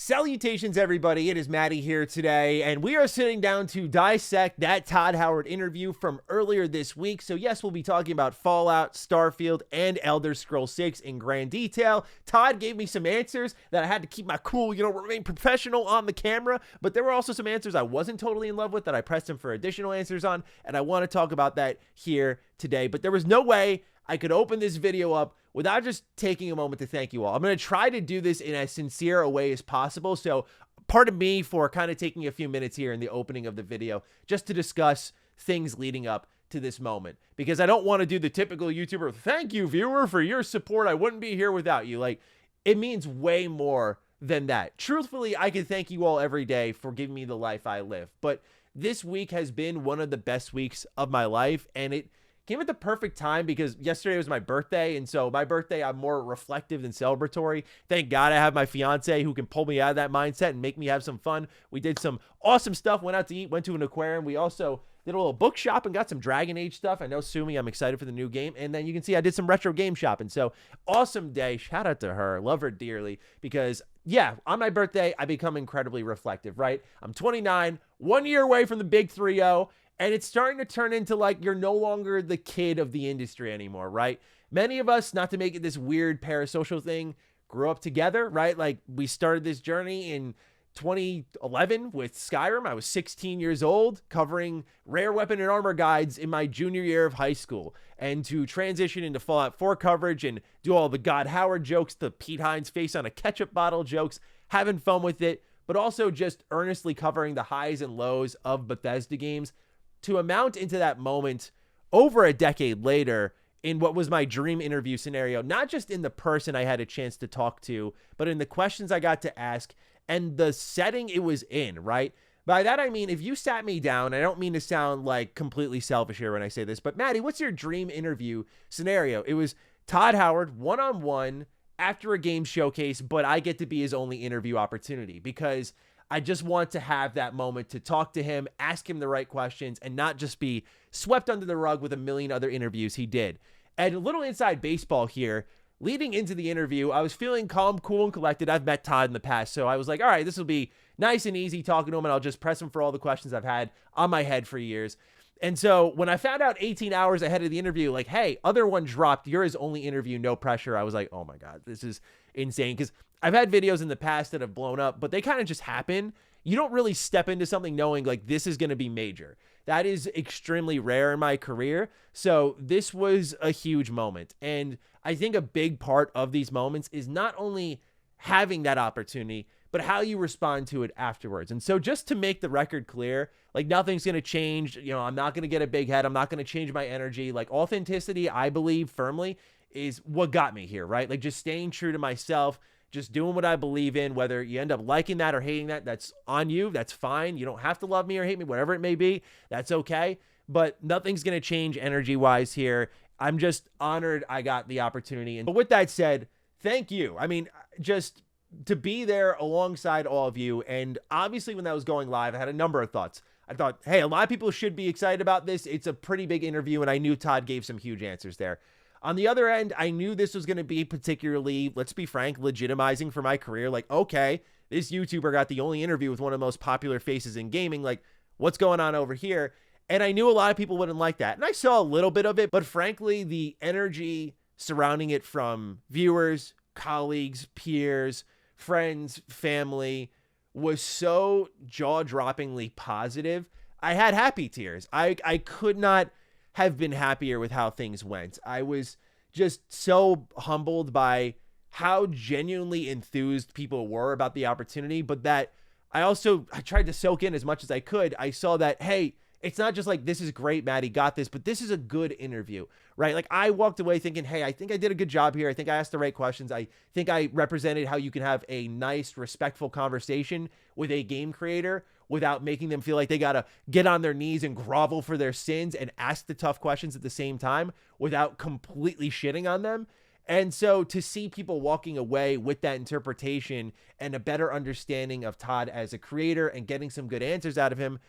Salutations, everybody. It is Matty here today, and we are sitting down to dissect that Todd Howard interview from earlier this week. So yes, we'll be talking about Fallout, Starfield, and Elder Scrolls 6 in grand detail. Todd gave me some answers that I had to keep my cool, remain professional on the camera, but there were also some answers I wasn't totally in love with that I pressed him for additional answers on, and I want to talk about that here today. But there was no way I could open this video up without just taking a moment to thank you all. I'm going to try to do this in as sincere a way as possible. So pardon me for kind of taking a few minutes here in the opening of the video just to discuss things leading up to this moment, because I don't want to do the typical YouTuber, thank you viewer for your support. I wouldn't be here without you. Like, it means way more than that. Truthfully, I can thank you all every day for giving me the life I live. But this week has been one of the best weeks of my life, and it came at the perfect time because yesterday was my birthday, and so my birthday, I'm more reflective than celebratory. Thank God I have my fiance who can pull me out of that mindset and make me have some fun. We did some awesome stuff, went out to eat, went to an aquarium. We also did a little book shop and got some Dragon Age stuff. I know, Sumi, I'm excited for the new game. And then you can see I did some retro game shopping. So awesome day. Shout out to her. Love her dearly because, yeah, on my birthday, I become incredibly reflective, right? I'm 29, 1 year away from the big 3-0. And it's starting to turn into like you're no longer the kid of the industry anymore, right? Many of us, not to make it this weird parasocial thing, grew up together, right? Like we started this journey in 2011 with Skyrim. I was 16 years old, covering rare weapon and armor guides in my junior year of high school. And to transition into Fallout 4 coverage and do all the God Howard jokes, the Pete Hines face on a ketchup bottle jokes, having fun with it, but also just earnestly covering the highs and lows of Bethesda games, to amount into that moment over a decade later in what was my dream interview scenario, not just in the person I had a chance to talk to, but in the questions I got to ask and the setting it was in, right? By that, I mean, if you sat me down, I don't mean to sound like completely selfish here when I say this, but Matty, what's your dream interview scenario? It was Todd Howard one-on-one after a game showcase, but I get to be his only interview opportunity because I just want to have that moment to talk to him, ask him the right questions, and not just be swept under the rug with a million other interviews he did. And a little inside baseball here, leading into the interview, I was feeling calm, cool, and collected. I've met Todd in the past, so I was like, all right, this will be nice and easy talking to him, and I'll just press him for all the questions I've had on my head for years. And so when I found out 18 hours ahead of the interview, like, hey, other one dropped, you're his only interview, no pressure, I was like, oh my God, this is insane. Because I've had videos in the past that have blown up, but they kind of just happen. You don't really step into something knowing like this is going to be major. That is extremely rare in my career. So this was a huge moment. And I think a big part of these moments is not only having that opportunity, but how you respond to it afterwards. And so just to make the record clear, like nothing's going to change. I'm not going to get a big head. I'm not going to change my energy. Like authenticity, I believe firmly, is what got me here, right? Like just staying true to myself, just doing what I believe in, whether you end up liking that or hating that, that's on you. That's fine. You don't have to love me or hate me, whatever it may be. That's okay. But nothing's going to change energy-wise here. I'm just honored I got the opportunity. And with that said, thank you. I mean, just to be there alongside all of you. And obviously when that was going live, I had a number of thoughts. I thought, hey, a lot of people should be excited about this. It's a pretty big interview, and I knew Todd gave some huge answers there. On the other end, I knew this was going to be particularly, let's be frank, legitimizing for my career. Like, okay, this YouTuber got the only interview with one of the most popular faces in gaming. Like, what's going on over here? And I knew a lot of people wouldn't like that. And I saw a little bit of it, but frankly, the energy surrounding it from viewers, colleagues, peers, friends, family was so jaw-droppingly positive. I had happy tears. I could not have been happier with how things went. I was just so humbled by how genuinely enthused people were about the opportunity, but that I tried to soak in as much as I could. I saw that, hey, it's not just like, this is great, Matty got this, but this is a good interview, right? Like I walked away thinking, hey, I think I did a good job here. I think I asked the right questions. I think I represented how you can have a nice, respectful conversation with a game creator without making them feel like they got to get on their knees and grovel for their sins and ask the tough questions at the same time without completely shitting on them. And so to see people walking away with that interpretation and a better understanding of Todd as a creator and getting some good answers out of him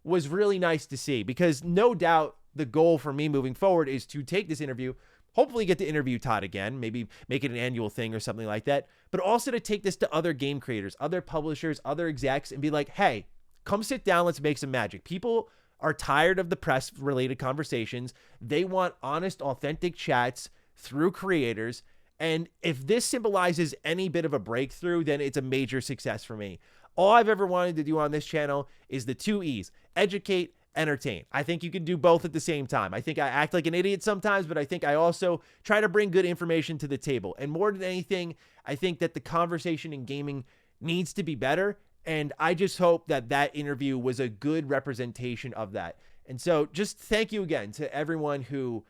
was really nice to see, because no doubt the goal for me moving forward is to take this interview, hopefully get to interview Todd again, maybe make it an annual thing or something like that, but also to take this to other game creators, other publishers, other execs, and be like, hey, come sit down, let's make some magic. People are tired of the press-related conversations. They want honest, authentic chats through creators, and if this symbolizes any bit of a breakthrough, then it's a major success for me. All I've ever wanted to do on this channel is the 2 E's: educate, entertain. I think you can do both at the same time. I think I act like an idiot sometimes, but I think I also try to bring good information to the table. And more than anything, I think that the conversation in gaming needs to be better. And I just hope that that interview was a good representation of that. And so just thank you again to everyone who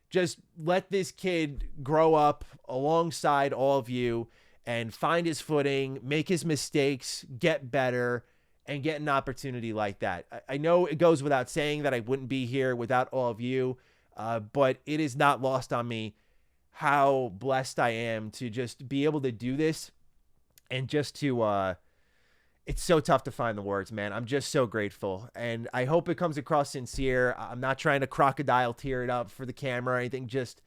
just let this kid grow up alongside all of you and find his footing, make his mistakes, get better, and get an opportunity like that. I know it goes without saying that I wouldn't be here without all of you, but it is not lost on me how blessed I am to just be able to do this, and just to, it's so tough to find the words, man. I'm just so grateful, and I hope it comes across sincere. I'm not trying to crocodile tear it up for the camera or anything. Just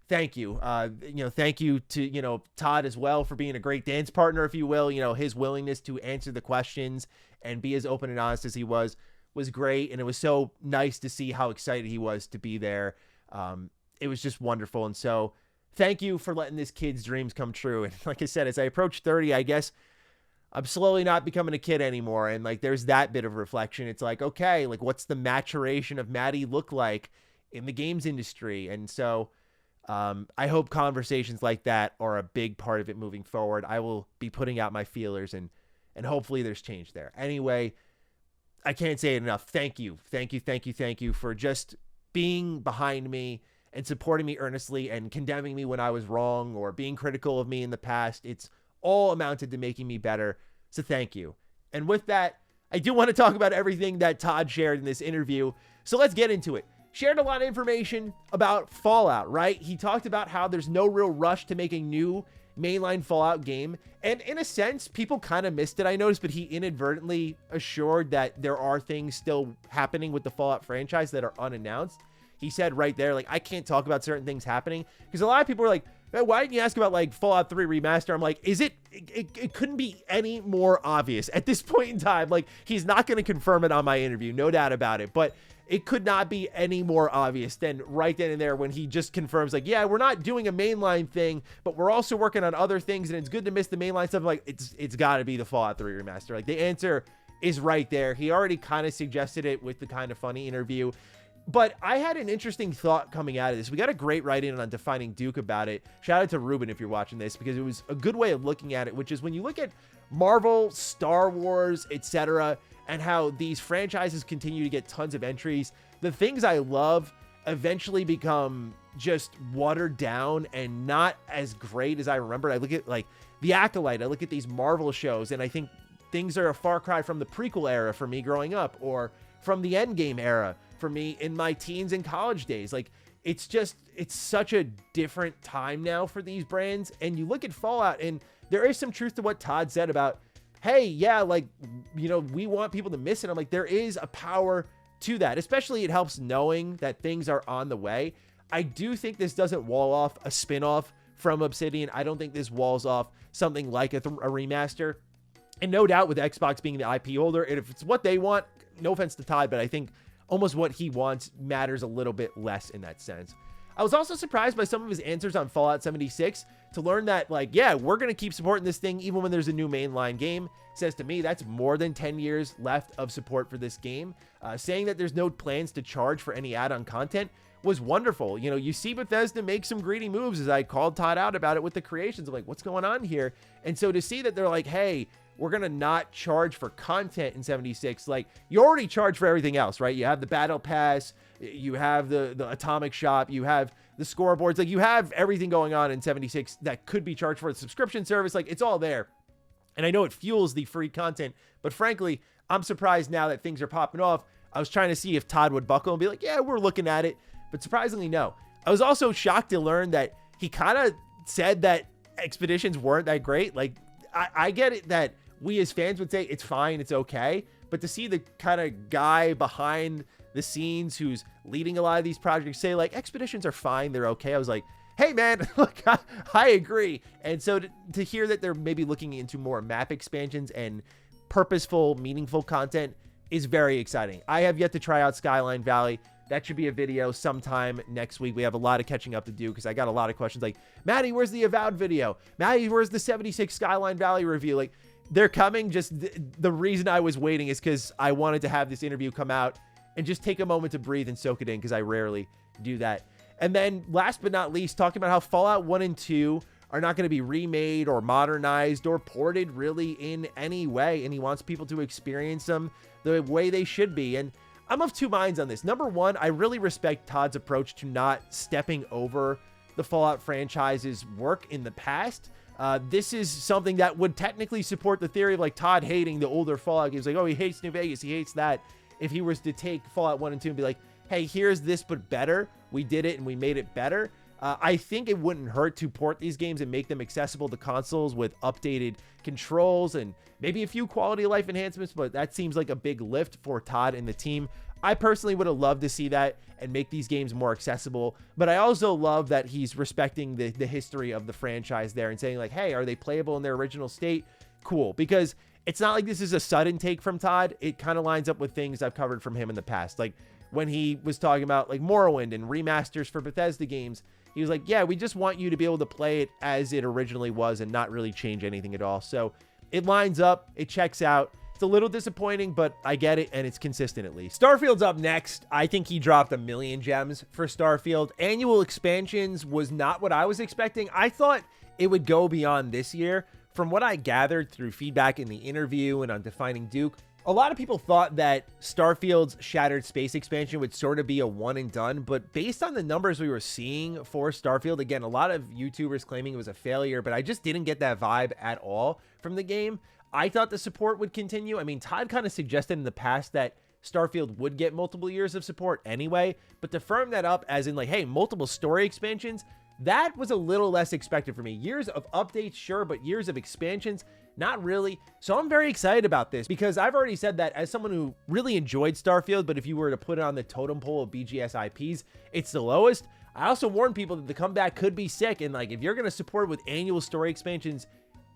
thank you. Thank you to, Todd as well for being a great dance partner, if you will. His willingness to answer the questions and be as open and honest as he was great. And it was so nice to see how excited he was to be there. It was just wonderful. And so thank you for letting this kid's dreams come true. And like I said, as I approach 30, I guess I'm slowly not becoming a kid anymore. And like, there's that bit of reflection. It's like, okay, like what's the maturation of Matty look like in the games industry? And so I hope conversations like that are a big part of it moving forward. I will be putting out my feelers, and hopefully there's change there. Anyway, I can't say it enough. Thank you. Thank you. Thank you. Thank you for just being behind me and supporting me earnestly and condemning me when I was wrong or being critical of me in the past. It's all amounted to making me better. So thank you. And with that, I do want to talk about everything that Todd shared in this interview. So let's get into it. Shared a lot of information about Fallout, right? He talked about how there's no real rush to make a new mainline Fallout game. And in a sense, people kind of missed it, I noticed, but he inadvertently assured that there are things still happening with the Fallout franchise that are unannounced. He said right there, like, I can't talk about certain things happening because a lot of people are like, why didn't you ask about like Fallout 3 Remaster? I'm like, it couldn't be any more obvious at this point in time. Like, he's not going to confirm it on my interview, no doubt about it, but it could not be any more obvious than right then and there when he just confirms, like, yeah, we're not doing a mainline thing, but we're also working on other things, and it's good to miss the mainline stuff. Like, it's got to be the Fallout 3 Remaster. Like, the answer is right there. He already kind of suggested it with the Kind of Funny interview. But I had an interesting thought coming out of this. We got a great write-in on Defining Duke about it. Shout out to Ruben if you're watching this, because it was a good way of looking at it, which is when you look at Marvel, Star Wars, etc., and how these franchises continue to get tons of entries, the things I love eventually become just watered down and not as great as I remembered. I look at like The Acolyte, I look at these Marvel shows, and I think things are a far cry from the prequel era for me growing up, or from the Endgame era for me in my teens and college days. Like, it's such a different time now for these brands. And you look at Fallout, and there is some truth to what Todd said about, hey, yeah, like, we want people to miss it. I'm like, there is a power to that, especially it helps knowing that things are on the way. I do think this doesn't wall off a spinoff from Obsidian. I don't think this walls off something like a remaster. And no doubt with Xbox being the IP holder, and if it's what they want, no offense to Todd, but I think almost what he wants matters a little bit less in that sense. I was also surprised by some of his answers on Fallout 76 to learn that, like, yeah, we're going to keep supporting this thing even when there's a new mainline game. Says to me, that's more than 10 years left of support for this game. Saying that there's no plans to charge for any add-on content was wonderful. You see Bethesda make some greedy moves, as I called Todd out about it with the creations. I'm like, what's going on here? And so to see that they're like, hey, we're going to not charge for content in 76. Like, you already charge for everything else, right? You have the battle pass, you have the atomic shop, you have the scoreboards, like you have everything going on in 76 that could be charged for the subscription service. Like, it's all there. And I know it fuels the free content, but frankly, I'm surprised now that things are popping off. I was trying to see if Todd would buckle and be like, yeah, we're looking at it. But surprisingly, no. I was also shocked to learn that he kind of said that expeditions weren't that great. Like, I get it that we as fans would say it's fine, it's okay. But to see the kind of guy behind the scenes who's leading a lot of these projects say like expeditions are fine, they're okay, I was like, hey man, look, I agree. And so to hear that they're maybe looking into more map expansions and purposeful, meaningful content is very exciting. I have yet to try out Skyline Valley. That should be a video sometime next week. We have a lot of catching up to do because I got a lot of questions like, Matty, where's the Avowed video? Matty, where's the 76 Skyline Valley review? Like, they're coming. Just the reason I was waiting is because I wanted to have this interview come out and just take a moment to breathe and soak it in because I rarely do that. And then last but not least, talking about how Fallout 1 and 2 are not going to be remade or modernized or ported really in any way. And he wants people to experience them the way they should be. And I'm of two minds on this. Number one, I really respect Todd's approach to not stepping over the Fallout franchise's work in the past. This is something that would technically support the theory of like Todd hating the older Fallout games. Like, oh, he hates New Vegas, he hates that. If he was to take Fallout 1 and 2 and be like, hey, here's this but better, we did it and we made it better. I think it wouldn't hurt to port these games and make them accessible to consoles with updated controls and maybe a few quality of life enhancements, but that seems like a big lift for Todd and the team. I personally would have loved to see that and make these games more accessible, but I also love that he's respecting the history of the franchise there and saying like, hey, are they playable in their original state? Cool, because it's not like this is a sudden take from Todd. It kind of lines up with things I've covered from him in the past. Like when he was talking about like Morrowind and remasters for Bethesda games, he was like, yeah, we just want you to be able to play it as it originally was and not really change anything at all. So it lines up, it checks out. It's a little disappointing, but I get it, and it's consistent at least. Starfield's up next. I think he dropped 1 million gems for Starfield. Annual expansions was not what I was expecting. I thought it would go beyond this year. From what I gathered through feedback in the interview and on Defining Duke, a lot of people thought that Starfield's Shattered Space expansion would sort of be a one and done, but based on the numbers we were seeing for Starfield, again, a lot of YouTubers claiming it was a failure, but I just didn't get that vibe at all from the game. I thought the support would continue. I mean, Todd kind of suggested in the past that Starfield would get multiple years of support anyway, but to firm that up as in like, hey, multiple story expansions, that was a little less expected for me. Years of updates, sure, but years of expansions, not really. So I'm very excited about this because I've already said that as someone who really enjoyed Starfield, but if you were to put it on the totem pole of BGS IPs, it's the lowest. I also warn people that the comeback could be sick, and like if you're going to support it with annual story expansions,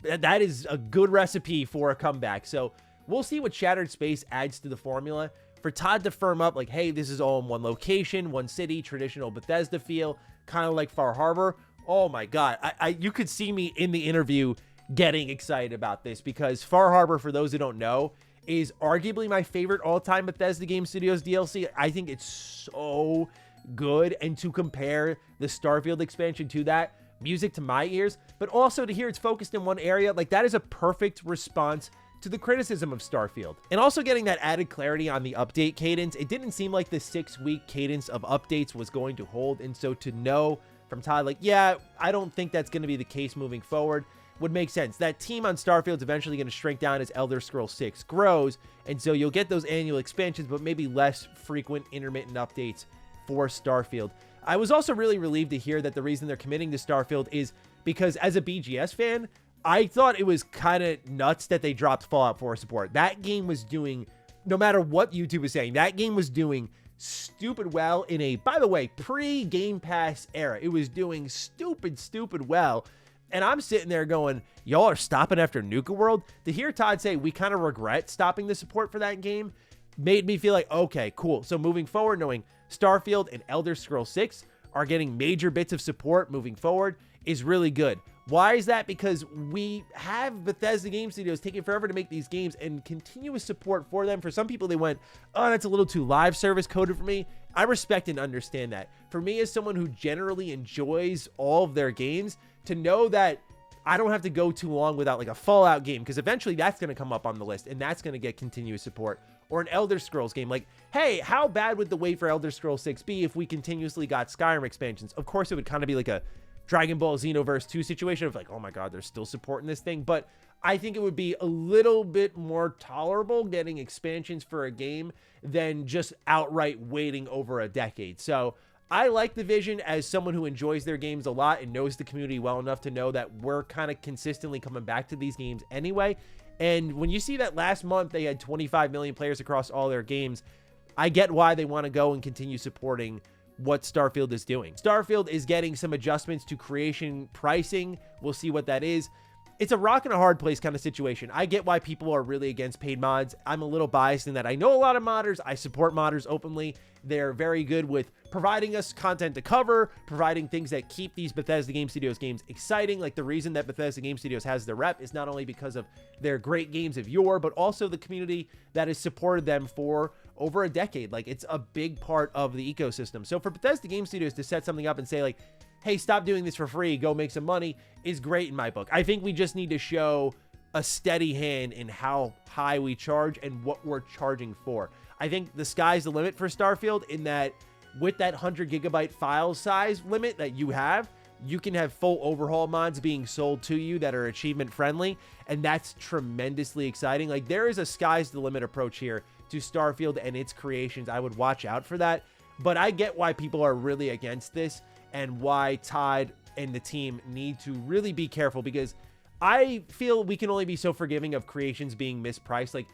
that is a good recipe for a comeback. So we'll see what Shattered Space adds to the formula. For Todd to firm up like, hey, this is all in one location, one city, traditional Bethesda feel, kind of like Far Harbor. Oh my God. You could see me in the interview getting excited about this because Far Harbor, for those who don't know, is arguably my favorite all-time Bethesda Game Studios DLC. I think it's so good. And to compare the Starfield expansion to that, music to my ears, but also to hear it's focused in one area, like that is a perfect response to the criticism of Starfield. And also getting that added clarity on the update cadence, it didn't seem like the 6-week cadence of updates was going to hold. And so to know from Todd, like, yeah, I don't think that's going to be the case moving forward would make sense. That team on Starfield's eventually going to shrink down as Elder Scrolls 6 grows. And so you'll get those annual expansions, but maybe less frequent intermittent updates for Starfield. I was also really relieved to hear that the reason they're committing to Starfield is because as a BGS fan, I thought it was kind of nuts that they dropped Fallout 4 support. That game was doing, no matter what YouTube was saying, that game was doing stupid well in a, by the way, pre-Game Pass era. It was doing stupid well. And I'm sitting there going, y'all are stopping after Nuka World? To hear Todd say we kind of regret stopping the support for that game made me feel like, okay, cool. So moving forward, knowing Starfield and Elder Scrolls 6 are getting major bits of support moving forward is really good. Why is that? Because we have Bethesda Game Studios taking forever to make these games and continuous support for them. For some people, they went, oh, that's a little too live service coded for me. I respect and understand that. For me, as someone who generally enjoys all of their games, to know that I don't have to go too long without like a Fallout game, because eventually that's going to come up on the list and that's going to get continuous support. Or an Elder Scrolls game. Like, hey, how bad would the wait for Elder Scrolls 6 be if we continuously got Skyrim expansions? Of course, it would kind of be like a Dragon Ball Xenoverse 2 situation of like, oh my God, they're still supporting this thing. But I think it would be a little bit more tolerable getting expansions for a game than just outright waiting over a decade. So I like the vision as someone who enjoys their games a lot and knows the community well enough to know that we're kind of consistently coming back to these games anyway. And when you see that last month they had 25 million players across all their games, I get why they want to go and continue supporting what Starfield is doing. Starfield is getting some adjustments to creation pricing. We'll see what that is. It's a rock and a hard place kind of situation. I get why people are really against paid mods. I'm a little biased in that I know a lot of modders. I support modders openly. They're very good with providing us content to cover, providing things that keep these Bethesda Game Studios games exciting. Like the reason that Bethesda Game Studios has their rep is not only because of their great games of yore, but also the community that has supported them for over a decade. Like it's a big part of the ecosystem. So for Bethesda Game Studios to set something up and say like, hey, stop doing this for free, go make some money, is great in my book. I think we just need to show a steady hand in how high we charge and what we're charging for. I think the sky's the limit for Starfield in that with that 100 gigabyte file size limit that you have, you can have full overhaul mods being sold to you that are achievement friendly, and that's tremendously exciting. Like there is a sky's the limit approach here to Starfield and its creations. I would watch out for that, but I get why people are really against this and why Todd and the team need to really be careful, because I feel we can only be so forgiving of creations being mispriced. Like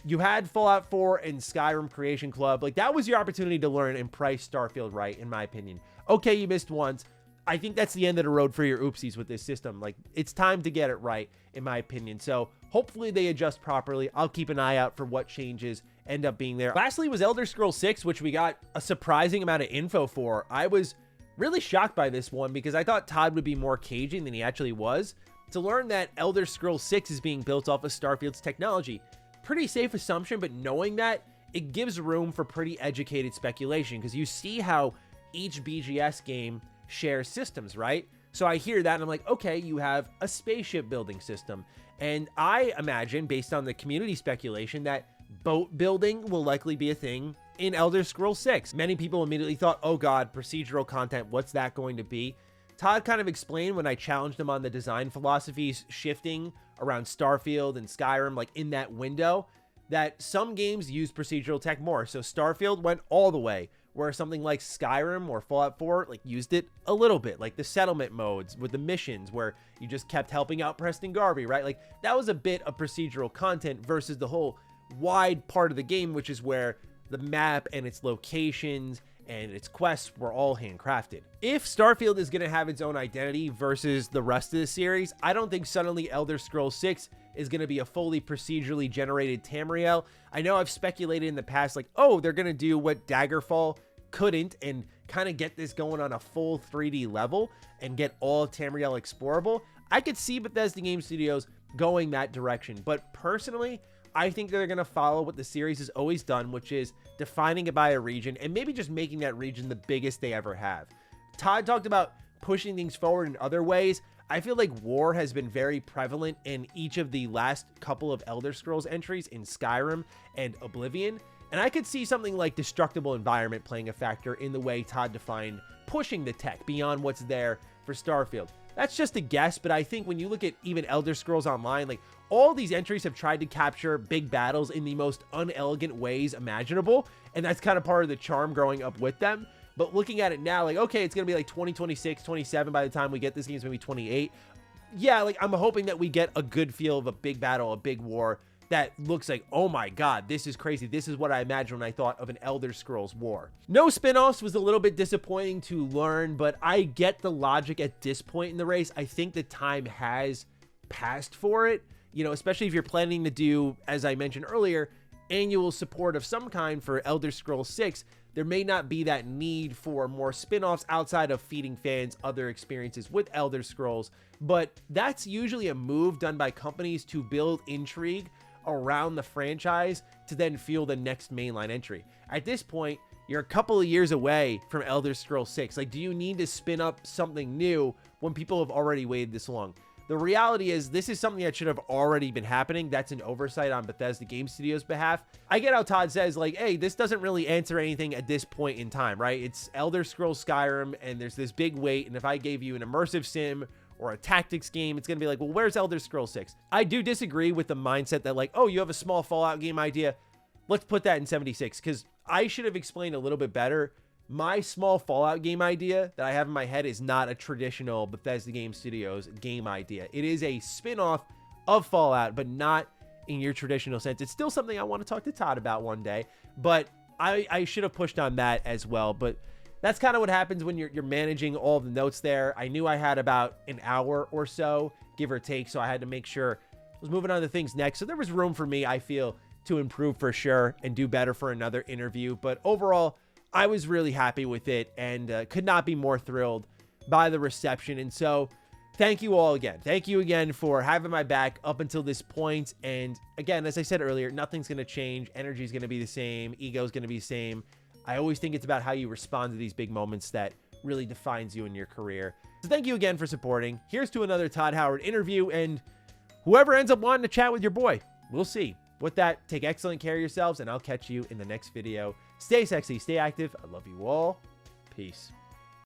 you had Fallout 4 and Skyrim Creation Club. Like that was your opportunity to learn and price Starfield right, in my opinion. Okay, you missed once. I think that's the end of the road for your oopsies with this system. Like it's time to get it right, in my opinion. So hopefully they adjust properly. I'll keep an eye out for what changes end up being there. Lastly was Elder Scrolls 6, which we got a surprising amount of info for. I was really shocked by this one because I thought Todd would be more cagey than he actually was. To learn that Elder Scrolls 6 is being built off of Starfield's technology. Pretty safe assumption, but knowing that, it gives room for pretty educated speculation because you see how each BGS game shares systems, right? So I hear that and I'm like, okay, you have a spaceship building system. And I imagine, based on the community speculation, that boat building will likely be a thing in Elder Scrolls 6. Many people immediately thought, oh god, procedural content, what's that going to be? Todd kind of explained when I challenged him on the design philosophies shifting around Starfield and Skyrim, like in that window, that some games use procedural tech more. So Starfield went all the way, where something like Skyrim or Fallout 4 like used it a little bit, like the settlement modes with the missions where you just kept helping out Preston Garvey, right? Like that was a bit of procedural content versus the whole wide part of the game, which is where the map and its locations and its quests were all handcrafted. If Starfield is going to have its own identity versus the rest of the series, I don't think suddenly Elder Scrolls 6 is going to be a fully procedurally generated Tamriel. I know I've speculated in the past, like, oh, they're going to do what Daggerfall couldn't and kind of get this going on a full 3D level and get all of Tamriel explorable. I could see Bethesda Game Studios going that direction, but personally, I think they're going to follow what the series has always done, which is defining it by a region and maybe just making that region the biggest they ever have. Todd talked about pushing things forward in other ways. I feel like war has been very prevalent in each of the last couple of Elder Scrolls entries in Skyrim and Oblivion, and I could see something like destructible environment playing a factor in the way Todd defined pushing the tech beyond what's there for Starfield. That's just a guess, but I think when you look at even Elder Scrolls Online, like all these entries have tried to capture big battles in the most unelegant ways imaginable, and that's kind of part of the charm growing up with them. But looking at it now, like, okay, it's going to be like 2026, 27 by the time we get this game's maybe 28. Yeah, like I'm hoping that we get a good feel of a big battle, a big war that looks like, oh my god, this is crazy. This is what I imagined when I thought of an Elder Scrolls war. No spin-offs was a little bit disappointing to learn, but I get the logic at this point in the race. I think the time has passed for it, you know, especially if you're planning to do, as I mentioned earlier, annual support of some kind for Elder Scrolls 6. There may not be that need for more spin-offs outside of feeding fans other experiences with Elder Scrolls, but that's usually a move done by companies to build intrigue around the franchise to then fuel the next mainline entry. At this point, you're a couple of years away from Elder Scrolls 6. Like, do you need to spin up something new when people have already waited this long? The reality is this is something that should have already been happening. That's an oversight on Bethesda Game Studios' behalf. I get how Todd says, like, hey, this doesn't really answer anything at this point in time, right? It's Elder Scrolls Skyrim, and there's this big wait, and if I gave you an immersive sim or a tactics game, it's going to be like, well, where's Elder Scrolls 6? I do disagree with the mindset that, like, oh, you have a small Fallout game idea. Let's put that in 76, because I should have explained a little bit better. My small Fallout game idea that I have in my head is not a traditional Bethesda Game Studios game idea. It is a spin-off of Fallout, but not in your traditional sense. It's still something I want to talk to Todd about one day, but I should have pushed on that as well. But that's kind of what happens when you're managing all the notes there. I knew I had about an hour or so, give or take, so I had to make sure I was moving on to things next. So there was room for me, I feel, to improve for sure and do better for another interview. But overall, I was really happy with it and could not be more thrilled by the reception. And so thank you all again. Thank you again for having my back up until this point. And again, as I said earlier, nothing's going to change. Energy is going to be the same. Ego is going to be the same. I always think it's about how you respond to these big moments that really defines you in your career. So thank you again for supporting. Here's to another Todd Howard interview, and whoever ends up wanting to chat with your boy, we'll see. With that, take excellent care of yourselves, and I'll catch you in the next video. Stay sexy, stay active. I love you all. Peace.